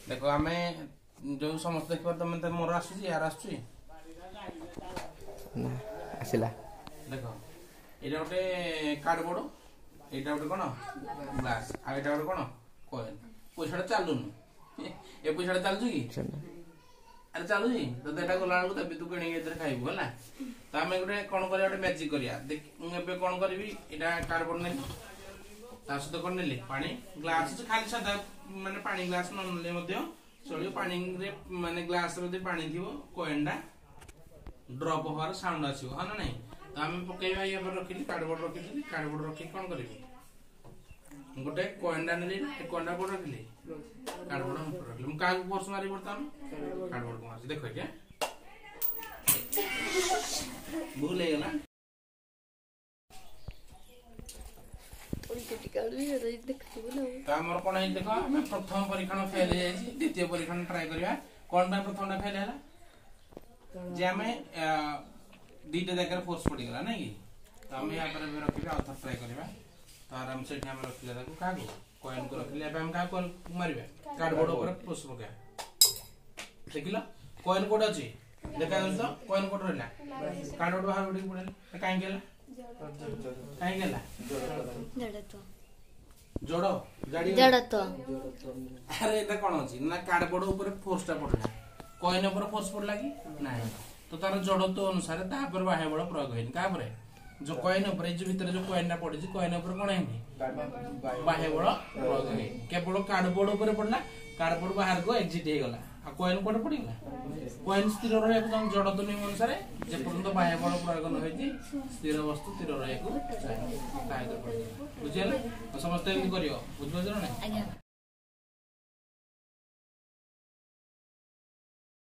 देखो आम जो समस्त देख तुम मोर आसूँ यार आसूँ आसला देख यहाँ गोटे कार्डबोर्ड यहाँ गोटे कौन ग्लास आउ यहाँ गोटे कौन कॉइन पैसा चलुन ए पैसा चलुची कि अरे चलुची तो यहाँ गला बेलू तब तू किणी खाइबू है तो आम गोटे कौन कर गोटे मैजिक करा देख मुझे कौन करी यहाँ कार्डबोर्ड ने सहित कौन नेली पानी ग्लास खाली सादा माने पानी ग्लास न चलो पानी माने ग्लास पानी थी कॉइन टा ड्रॉप हमार साउंड आसो हाँ ना नहीं तो आम पकईवा ये रखी कार्डबोर्ड रखी कार्डबोर्ड रखी कौन करी गोटे कॉइन टा नेली कॉइन टा कोड रखी कार्डबोर्ड रखी मुझे क्या पर्स मारी बर्तमान कार्डबोर्ड को मारी देख क्या भूल हो गला कौन है देख प्रथम परीक्षण फेल हो द्वितीय परीक्षण ट्राए करवा कौन प्रथम फेल है जे आम दुईटा जगह फोर्स पड़गला ना कि तो आम यहाँ रखा आउ थे ट्राए करवा तो आराम से रखिले क्या कॉइन को रखिले क्या मारे कार्डबोर्ड फोर्स पका देख कॉइन कोड अच्छी देखा तो कॉइन कोड रहा कार्डबोर्ड बाहर पड़े कहीं जोड़ अरे एटा कौन अच्छी ना कार्डबोर्ड ऊपर फोर्सटा पड़ला कॉइन ऊपर फोर्स पड़ला कि ना तो तार जड़त्व अनुसार बाह्य बल प्रयोग होनी क्या जो कॉइन ऊपर जो भीतर जो कॉइनटा पड़ी कॉइन ऊपर कौन है बाह्य बल प्रयोग होनी केवल कार्डबोर्ड ऊपर पड़ला कार्डबोर्ड बाहर को एक्जिट हो गला कॉइन कोड पड़गला कॉइन स्थिर रहा जड़त्व नियम अनुसार जेपर्यंत बाह्य बल प्रयोग न स्थिर वस्तु स्थिर रहा बुझे समस्त कर बुझे ना।